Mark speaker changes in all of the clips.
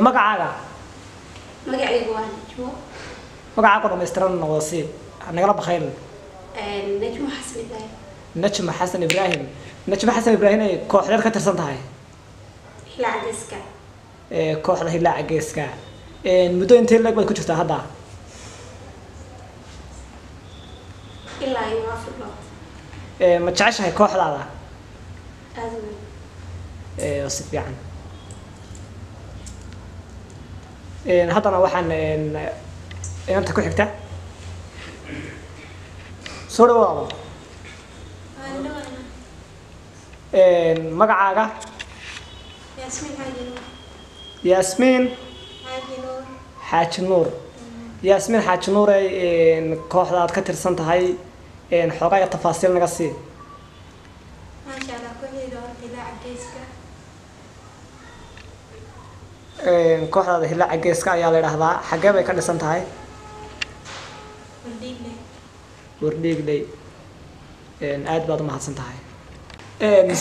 Speaker 1: magacaaga
Speaker 2: magacaygu waa Najmo
Speaker 1: magacaaga dhameystiran noqosii nagala baxayn
Speaker 2: Najmo Xasan Ibrahim
Speaker 1: Najmo Xasan Ibrahim Najmo Xasan Ibrahim ay kooxdeed ka tirsan tahay
Speaker 2: Hilaac Geeska
Speaker 1: kooxda Hilaac Geeska muddo intee lag baad ku jirtaa hadda
Speaker 2: ilaa iyo afro
Speaker 1: ma jeceshahay kooxdaada
Speaker 2: aad
Speaker 1: si fiican haddana waxaan inta ku xigta soo dhawaado magacaaga Yasmin Xaaji Nuur Yasmin Xaaji Nuur ay kooxdaad ka tirsan tahay xogaa tafaasiil naga sii
Speaker 2: ma sha Allah kooxdeeda Hilaac Geeska
Speaker 1: kooxdaada Hilaac Geeska ayaa la yiraahdaa xagee bay ka dhisan tahay Wardhiigley aad baad u mahadsan tahay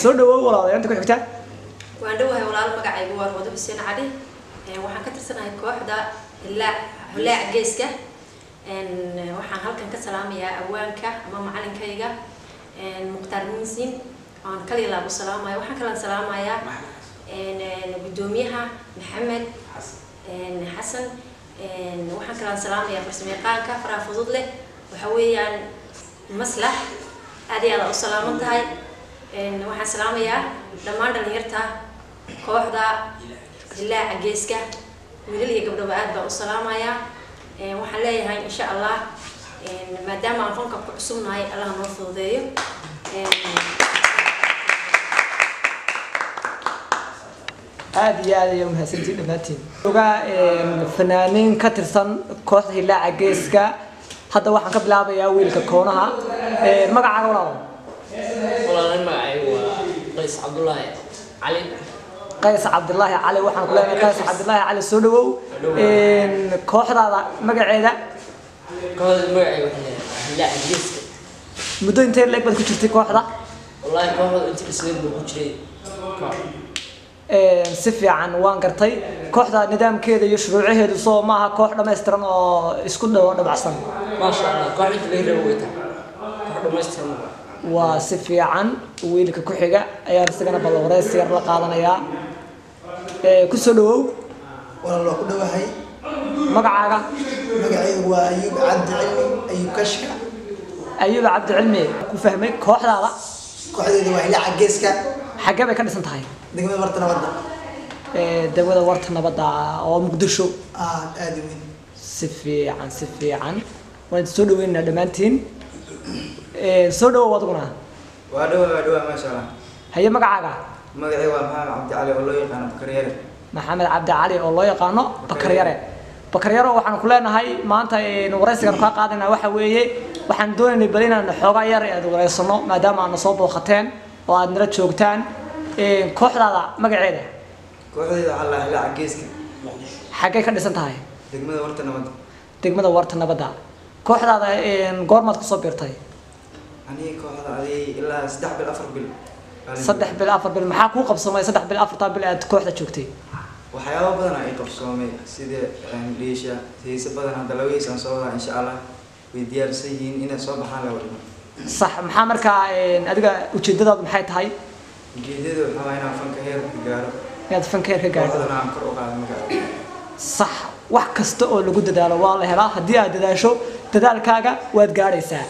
Speaker 1: soo dhawow walaal inta ku xigta
Speaker 3: waan dhawahay walaal magacaygu waa Rodo Xuseen Cali waxaan ka tirsanahay kooxda Hilaac Geeska waxaan halkan ka salaamayaa awaanka ama macalinkayga Muqtaar Muusin aan kaliya lagu salaamayo waxaan kala salaamayaa gudoomiyaha Maxamed Xasan waxaan kala salaamayaa farsamayaqaanka Faraha Fudud leh waxa weeyaan maslax aad iyo aad u salaaman tahay waxaan salaamayaa dhammaan dhalinyarta kooxda Hilaac Geeska wiilal iyo gabdho aad baan u salaamayaa waxaan leeyahay insha Allah maadaama aan fanka ku cusubnahay Allah noo fududeeyo
Speaker 1: aad iyo aad ayuu mahadsantiin dhammaantiin ogaa fanaaniin ka tirsan kooxda Hilaac Geeska hadda waxaan ka bilaabayaa wiilka koonaha magacaaga
Speaker 4: walaal magacaygu waa Qays Cabdullaahi Cali
Speaker 1: Qays Cabdullaahi Cali waxaan ku leenahay Qays Cabdullaahi Cali soo dhawow kooxdaada magaceeda
Speaker 4: magacaygu Hilaac Geeska
Speaker 1: muddo intee leeg baad ku jirtay kooxda
Speaker 4: wallahi kooxda intii isleed buu ku jiray
Speaker 1: si fiican waan gartay kooxda nidaamkeeda iyo shuruucaheedu soo maaha koox dhameystiran oo isku dhabacsan
Speaker 4: ma sha Allah kooxda leeyahay wayta koox dhameystiran
Speaker 1: waa si fiican wiilka ku xiga ayaa isagana balwareys yar la qaadanayaa ku soo dhawow
Speaker 5: walaal ku dhawahay
Speaker 1: magacaaga
Speaker 5: magacaygu waa Ayub Cabdi Cilmi Ayub Kashka
Speaker 1: Ayub Cabdi Cilmi ku fahmay kooxdaada
Speaker 5: kooxdeedu waa Hilaac Geeska
Speaker 1: xagee bay ka dhisan tahay
Speaker 5: degmada Warta Nabadda
Speaker 1: degmada Warta Nabadda oo Muqdisho
Speaker 5: aad weyn
Speaker 1: si fiican waan soo dhaweynaa dhamaantiin soo dhawow aduguna
Speaker 6: waa dhawa ma sha Allah
Speaker 1: haye magacaaga
Speaker 6: magacaygu waa Maxamed Cabdi Cali oo loo yaqaan
Speaker 1: Maxamed Cabdi Cali oo loo yaqaan Bakaryare waxaan ku leenahay maanta wareysigan ka qaadana waxa weeye waxaan doonaynay bal inaan xoogaa yar aad wareysano maadaama aan soo booqateen oo aad nala joogtaan kooxdaada magaceeda
Speaker 6: kooxdeeda waxa la Hilaac Geeska
Speaker 1: xagee ka dhisan tahay
Speaker 6: degmada Warta Nabadda
Speaker 1: kooxdaada goormaad ku soo biirtay
Speaker 6: aniga kooxda ilaa 3 bil 4 bil
Speaker 1: 3 bil 4 bil maxaa ku qabsamay 3 bil 4 bil aad kooxda joogtay
Speaker 6: waxyaabo badan ay qabsoomay sida English heesa badan hadda la weeysan soo wada insha Allah way diyaarsan yihiin inay soo baxaan la wada
Speaker 1: صح maxaa marka adiga ujeedadaadu maxay tahay
Speaker 6: ujeedadu waxa inaan fanka heer ka gaaro
Speaker 1: inaad fanka heer ka gaarto
Speaker 6: aan kor u qaado magaca
Speaker 1: صح wax kasta oo lagu dadaalo waa la helaa hadii aad dadaasho dadaalkaaga waad gaaraysaa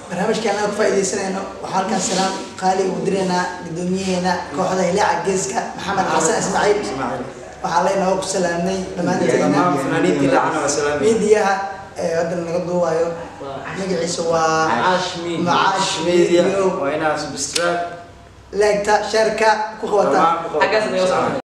Speaker 5: barnaamijkan aan ku faa'iideysanayno waxa halkan salaam qaali u direynaa gudoomiyaheena kooxda Hilaac Geeska Maxamed Xasan Ismaaciil waxa leenahay ku salaamnay
Speaker 6: dhammaan fanaaniintii lacana wa salaam
Speaker 5: miidiyaha hadda naga duubayo magaciisa waa Macaash Media
Speaker 6: waa inaa subscribe
Speaker 5: like ta share ka ku qabata